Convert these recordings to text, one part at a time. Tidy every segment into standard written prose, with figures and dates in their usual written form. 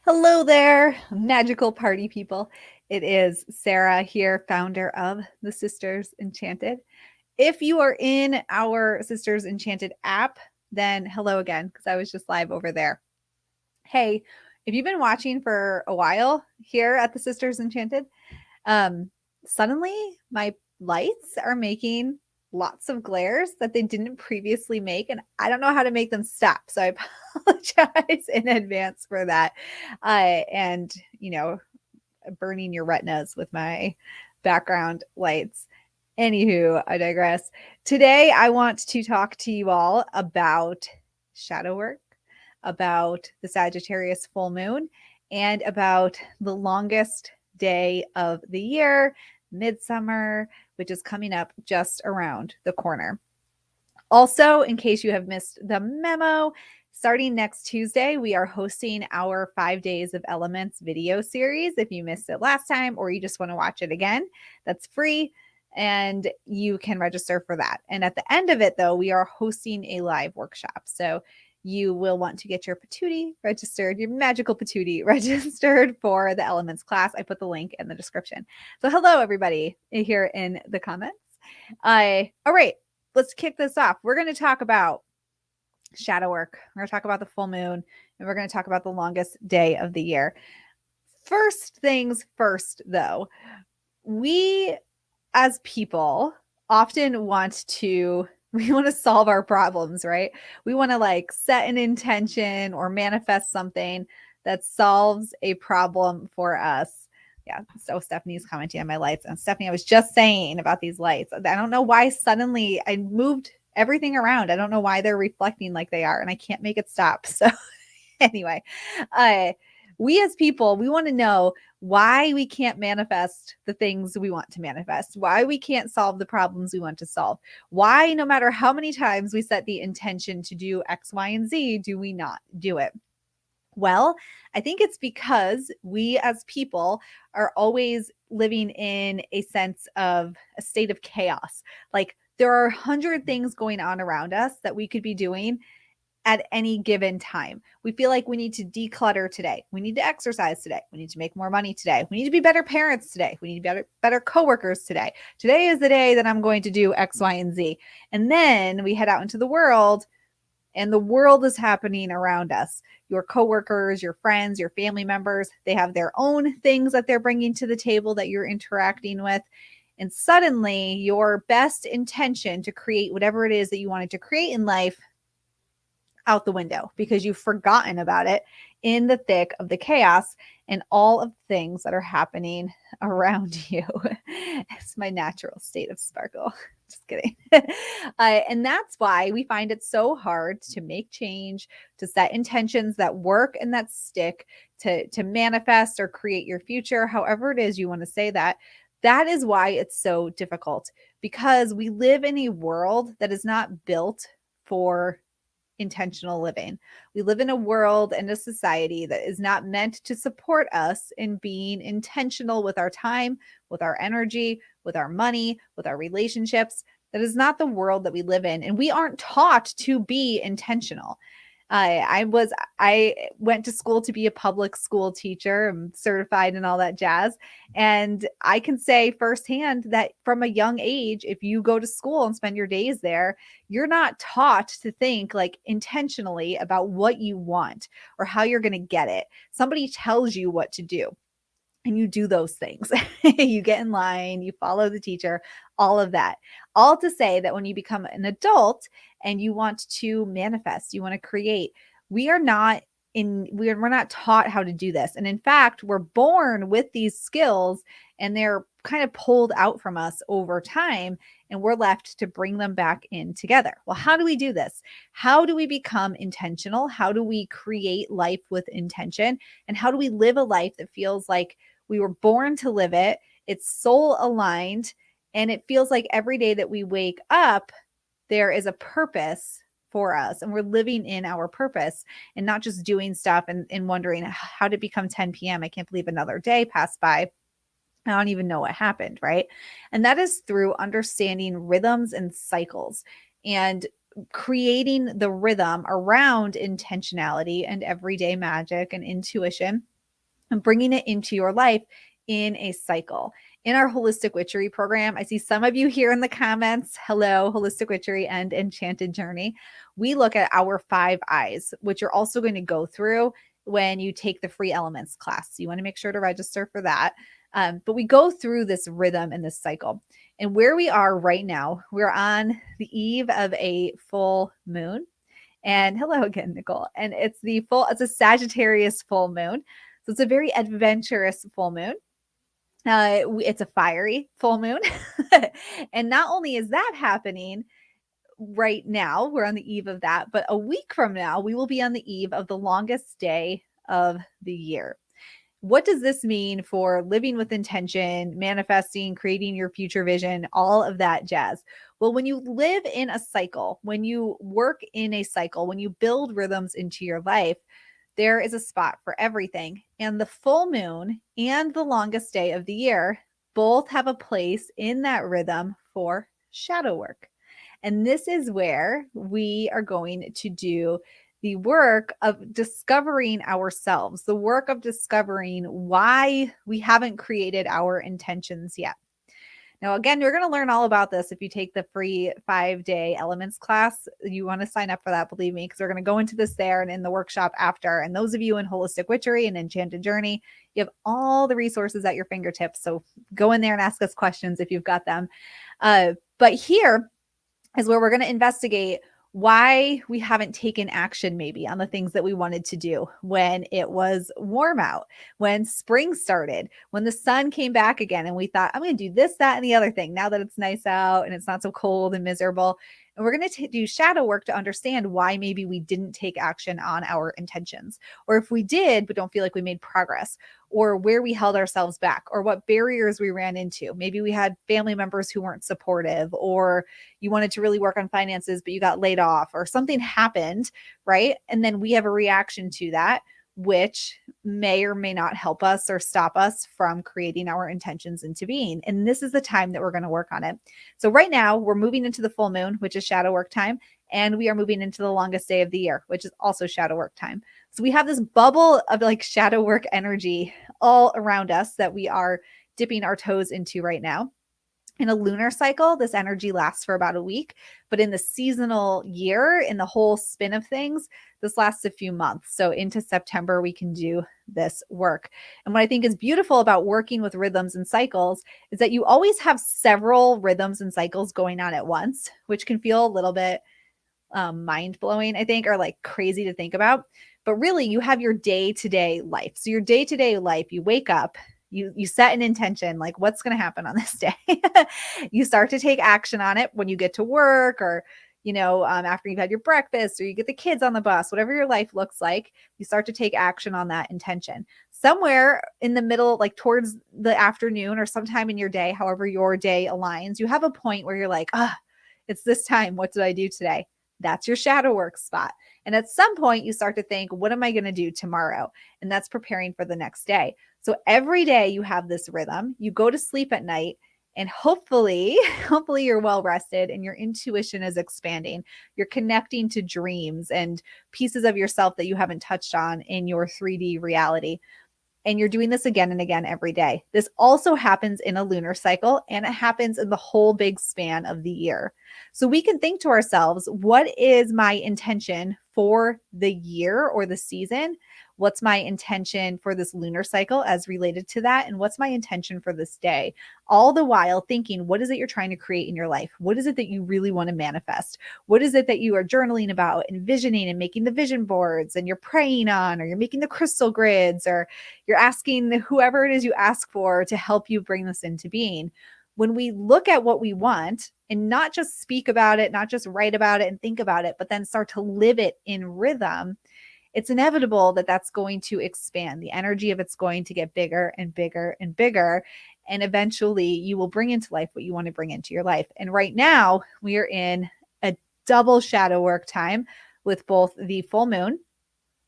Hello there, magical party people. It is Sarah here, founder of the Sisters Enchanted. If you are in our Sisters Enchanted app, then hello again, because I was just live over there. Hey, if you've been watching for a while here at the Sisters Enchanted, um, suddenly my lights are making lots of glares that they didn't previously make, and I don't know how to make them stop. So I apologize in advance for that. And burning your retinas with my background lights. Anywho, I digress. Today, I want to talk to you all about shadow work, about the Sagittarius full moon, and about the longest day of the year, midsummer, which is coming up just around the corner. Also, in case you have missed the memo, starting next Tuesday, we are hosting our 5 Days of Elements video series. If you missed it last time or you just want to watch it again, that's free and you can register for that. And at the end of it, though, we are hosting a live workshop. So you will want to get your patootie registered, your magical patootie registered for the Elements class. I put the link in the description. So hello, everybody here in the comments. All right, let's kick this off. We're going to talk about shadow work. We're going to talk about the full moon, and we're going to talk about the longest day of the year. First things first, though, we as people often want to solve our problems, right? We want to set an intention or manifest something that solves a problem for us. Yeah, so Stephanie's commenting on my lights. And Stephanie, I was just saying about these lights. I don't know why suddenly I moved everything around. I don't know why they're reflecting like they are, and I can't make it stop. So anyway, we as people, we want to know why we can't manifest the things we want to manifest, why we can't solve the problems we want to solve, why no matter how many times we set the intention to do X, Y, and Z, do we not do it? Well, I think it's because we as people are always living in a sense of a state of chaos. Like there are 100 things going on around us that we could be doing at any given time. We feel like we need to declutter today. We need to exercise today. We need to make more money today. We need to be better parents today. We need to be better coworkers today. Today is the day that I'm going to do X, Y, and Z. And then we head out into the world and the world is happening around us. Your coworkers, your friends, your family members, they have their own things that they're bringing to the table that you're interacting with. And suddenly your best intention to create whatever it is that you wanted to create in life out the window because you've forgotten about it in the thick of the chaos and all of the things that are happening around you. It's my natural state of sparkle. Just kidding. And that's why we find it so hard to make change, to set intentions that work and that stick, to manifest or create your future, however it is you want to say that. That is why it's so difficult, because we live in a world that is not built for intentional living. We live in a world and a society that is not meant to support us in being intentional with our time, with our energy, with our money, with our relationships. That is not the world that we live in. And we aren't taught to be intentional. I went to school to be a public school teacher. I'm certified and all that jazz. And I can say firsthand that from a young age, if you go to school and spend your days there, you're not taught to think like intentionally about what you want or how you're going to get it. Somebody tells you what to do and you do those things. You get in line, you follow the teacher, all of that. All to say that when you become an adult and you want to manifest, you want to create, we're not taught how to do this. And in fact, we're born with these skills and they're kind of pulled out from us over time and we're left to bring them back in together. Well, how do we do this? How do we become intentional? How do we create life with intention? And how do we live a life that feels like we were born to live it? It's soul aligned. And it feels like every day that we wake up, there is a purpose for us. And we're living in our purpose and not just doing stuff and wondering how did it become 10 p.m.? I can't believe another day passed by. I don't even know what happened, right? And that is through understanding rhythms and cycles and creating the rhythm around intentionality and everyday magic and intuition and bringing it into your life in a cycle. In our Holistic Witchery program, I see some of you here in the comments. Hello, Holistic Witchery and Enchanted Journey. We look at our 5 eyes, which you're also going to go through when you take the free elements class. So you want to make sure to register for that. But we go through this rhythm and this cycle. And where we are right now, we're on the eve of a full moon. And hello again, Nicole. And it's a Sagittarius full moon. So it's a very adventurous full moon. It's a fiery full moon. And not only is that happening right now, we're on the eve of that, but a week from now, we will be on the eve of the longest day of the year. What does this mean for living with intention, manifesting, creating your future vision, all of that jazz? Well, when you live in a cycle, when you work in a cycle, when you build rhythms into your life, there is a spot for everything. And the full moon and the longest day of the year both have a place in that rhythm for shadow work. And this is where we are going to do the work of discovering ourselves, the work of discovering why we haven't created our intentions yet. Now, again, you're going to learn all about this if you take the free 5-day elements class. You want to sign up for that, believe me, because we're going to go into this there and in the workshop after. And those of you in Holistic Witchery and Enchanted Journey, you have all the resources at your fingertips. So go in there and ask us questions if you've got them. But here is where we're going to investigate why we haven't taken action maybe on the things that we wanted to do when it was warm out, when spring started, when the sun came back again and we thought, I'm going to do this, that, and the other thing now that it's nice out and it's not so cold and miserable. And we're going to do shadow work to understand why maybe we didn't take action on our intentions, or if we did, but don't feel like we made progress, or where we held ourselves back, or what barriers we ran into. Maybe we had family members who weren't supportive, or you wanted to really work on finances, but you got laid off, or something happened, right? And then we have a reaction to that, which may or may not help us or stop us from creating our intentions into being. And this is the time that we're going to work on it. So right now we're moving into the full moon, which is shadow work time. And we are moving into the longest day of the year, which is also shadow work time. So we have this bubble of like shadow work energy all around us that we are dipping our toes into right now. In a lunar cycle, this energy lasts for about a week, but in the seasonal year, in the whole spin of things, this lasts a few months. So into September, we can do this work. And what I think is beautiful about working with rhythms and cycles is that you always have several rhythms and cycles going on at once, which can feel a little bit mind-blowing, I think, or like crazy to think about. But really, you have your day-to-day life. So your day-to-day life, you wake up, you set an intention, like what's going to happen on this day. You start to take action on it when you get to work, or after you've had your breakfast, or you get the kids on the bus, whatever your life looks like, you start to take action on that intention. Somewhere in the middle, like towards the afternoon or sometime in your day, however your day aligns, you have a point where you're like, it's this time. What did I do today? That's your shadow work spot. And at some point you start to think, what am I going to do tomorrow? And that's preparing for the next day. So every day you have this rhythm, you go to sleep at night, and hopefully you're well rested and your intuition is expanding. You're connecting to dreams and pieces of yourself that you haven't touched on in your 3D reality. And you're doing this again and again every day. This also happens in a lunar cycle, and it happens in the whole big span of the year. So we can think to ourselves, what is my intention for the year or the season? What's my intention for this lunar cycle as related to that? And what's my intention for this day? All the while thinking, what is it you're trying to create in your life? What is it that you really want to manifest? What is it that you are journaling about, envisioning and making the vision boards, and you're praying on, or you're making the crystal grids, or you're asking whoever it is you ask for to help you bring this into being? When we look at what we want and not just speak about it, not just write about it and think about it, but then start to live it in rhythm, it's inevitable that that's going to expand. The energy of it's going to get bigger and bigger and bigger. And eventually you will bring into life what you want to bring into your life. And right now we are in a double shadow work time with both the full moon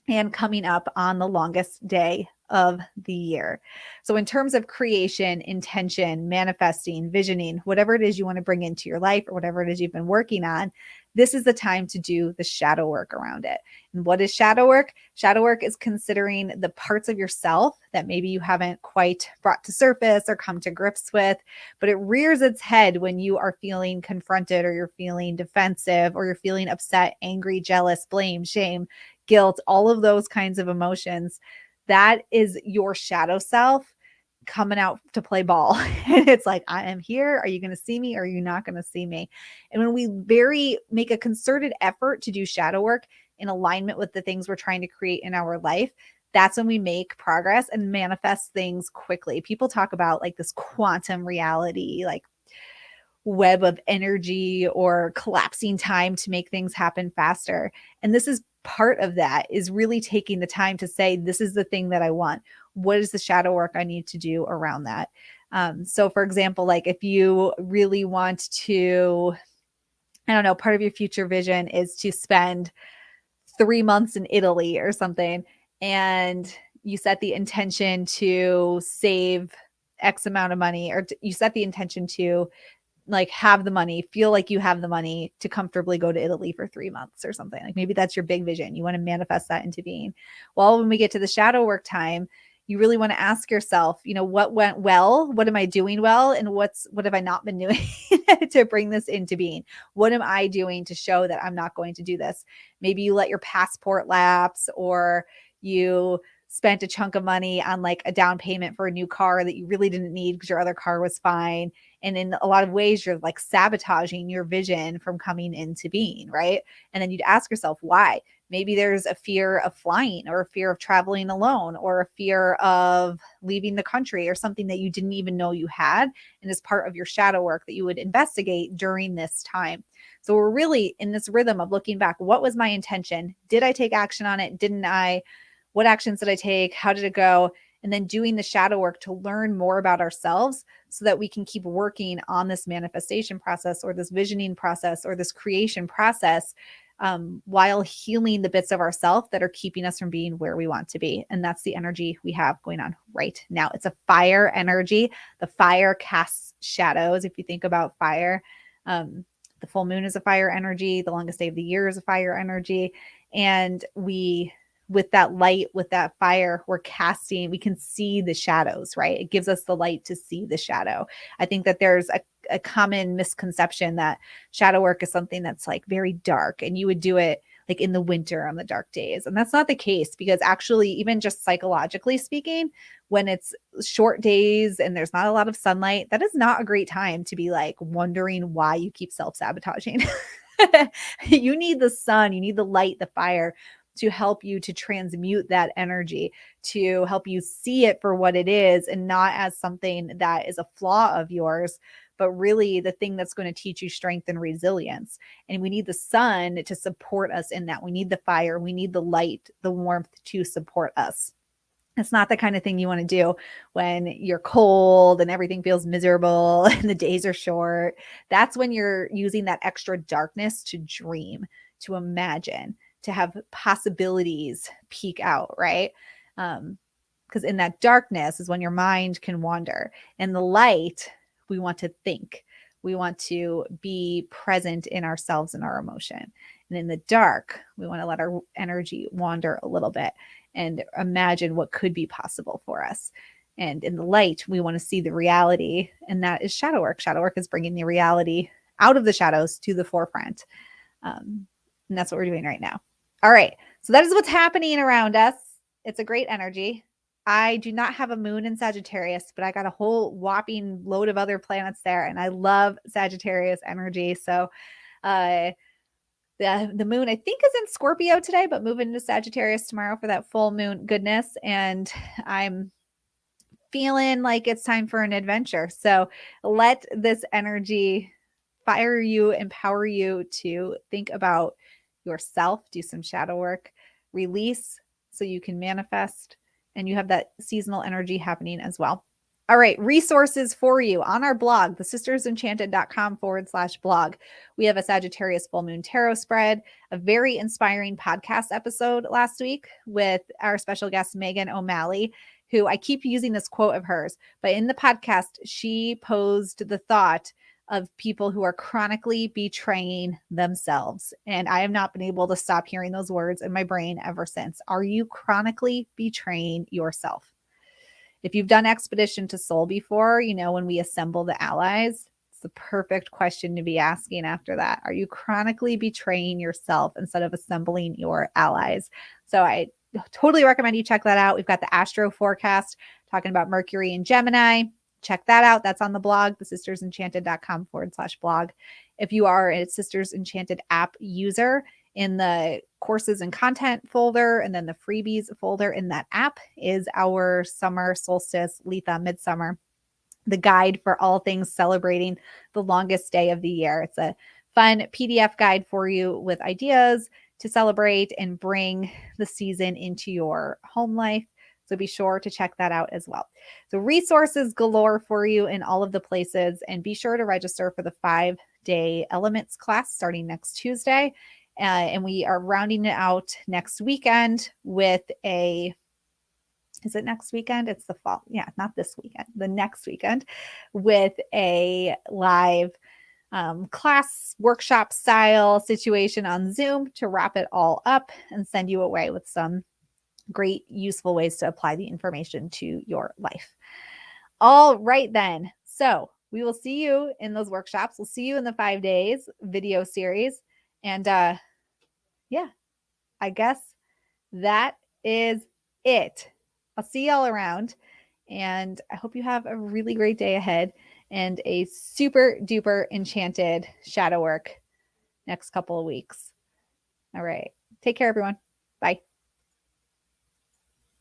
and coming up on the longest day of the year. So in terms of creation, intention, manifesting, visioning, whatever it is you want to bring into your life or whatever it is you've been working on, this is the time to do the shadow work around it. And what is shadow work? Shadow work is considering the parts of yourself that maybe you haven't quite brought to surface or come to grips with, but it rears its head when you are feeling confronted, or you're feeling defensive, or you're feeling upset, angry, jealous, blame, shame, guilt, all of those kinds of emotions. That is your shadow self coming out to play ball. And it's like, I am here. Are you going to see me? Or are you not going to see me? And when we make a concerted effort to do shadow work in alignment with the things we're trying to create in our life, that's when we make progress and manifest things quickly. People talk about like this quantum reality, like web of energy or collapsing time to make things happen faster. And this is part of that, is really taking the time to say, this is the thing that I want. What is the shadow work I need to do around that? So for example, like if you really want to, I don't know, part of your future vision is to spend 3 months in Italy or something, and you set the intention to save X amount of money, or you set the intention to like have the money, feel like you have the money to comfortably go to Italy for 3 months or something. Like maybe that's your big vision. You want to manifest that into being. Well, when we get to the shadow work time, you really want to ask yourself, what went well? What am I doing well? And what have I not been doing to bring this into being? What am I doing to show that I'm not going to do this? Maybe you let your passport lapse, or you spent a chunk of money on like a down payment for a new car that you really didn't need because your other car was fine. And in a lot of ways, you're like sabotaging your vision from coming into being, right? And then you'd ask yourself, why? Maybe there's a fear of flying, or a fear of traveling alone, or a fear of leaving the country, or something that you didn't even know you had, and is part of your shadow work that you would investigate during this time. So we're really in this rhythm of looking back. What was my intention? Did I take action on it? Didn't I? What actions did I take? How did it go? And then doing the shadow work to learn more about ourselves so that we can keep working on this manifestation process, or this visioning process, or this creation process, while healing the bits of ourselves that are keeping us from being where we want to be. And that's the energy we have going on right now. It's a fire energy. The fire casts shadows. If you think about fire, the full moon is a fire energy. The longest day of the year is a fire energy. And with that light, with that fire, we can see the shadows, right? It gives us the light to see the shadow. I think that there's a common misconception that shadow work is something that's like very dark, and you would do it like in the winter on the dark days. And that's not the case, because actually, even just psychologically speaking, when it's short days and there's not a lot of sunlight, that is not a great time to be like wondering why you keep self-sabotaging. You need the sun, you need the light, the fire, to help you to transmute that energy, to help you see it for what it is, and not as something that is a flaw of yours, but really the thing that's going to teach you strength and resilience. And we need the sun to support us in that. We need the fire, we need the light, the warmth to support us. It's not the kind of thing you want to do when you're cold and everything feels miserable and the days are short. That's when you're using that extra darkness to dream, to imagine, to have possibilities peek out, right? Because in that darkness is when your mind can wander. In the light, we want to think. We want to be present in ourselves and our emotion. And in the dark, we want to let our energy wander a little bit and imagine what could be possible for us. And in the light, we want to see the reality. And that is shadow work. Shadow work is bringing the reality out of the shadows to the forefront. And that's what we're doing right now. All right. So that is what's happening around us. It's a great energy. I do not have a moon in Sagittarius, but I got a whole whopping load of other planets there. And I love Sagittarius energy. So the moon, I think, is in Scorpio today, but moving into Sagittarius tomorrow for that full moon goodness. And I'm feeling like it's time for an adventure. So let this energy fire you, empower you to think about yourself, do some shadow work, release so you can manifest, and you have that seasonal energy happening as well. All right, resources for you on our blog, thesistersenchanted.com/blog. We have a Sagittarius full moon tarot spread, a very inspiring podcast episode last week with our special guest, Megan O'Malley, who I keep using this quote of hers, but in the podcast, she posed the thought of people who are chronically betraying themselves. And I have not been able to stop hearing those words in my brain ever since. Are you chronically betraying yourself? If you've done Expedition to Soul before, when we assemble the allies, it's the perfect question to be asking after that. Are you chronically betraying yourself instead of assembling your allies? So I totally recommend you check that out. We've got the astro forecast talking about Mercury and Gemini. Check that out. That's on the blog, thesistersenchanted.com/blog. If you are a Sisters Enchanted app user, in the courses and content folder, and then the freebies folder in that app is our summer solstice, Litha Midsummer, the guide for all things celebrating the longest day of the year. It's a fun PDF guide for you with ideas to celebrate and bring the season into your home life. So be sure to check that out as well. So resources galore for you in all of the places, and be sure to register for the 5-day elements class starting next Tuesday. And we are rounding it out next weekend with is it next weekend? It's the fall. Yeah, not this weekend, the next weekend, with a live class workshop style situation on Zoom to wrap it all up and send you away with some great, useful ways to apply the information to your life. All right, then. So we will see you in those workshops. We'll see you in the 5 days video series. And yeah, I guess that is it. I'll see y'all around, and I hope you have a really great day ahead and a super duper enchanted shadow work next couple of weeks. All right. Take care, everyone. Bye.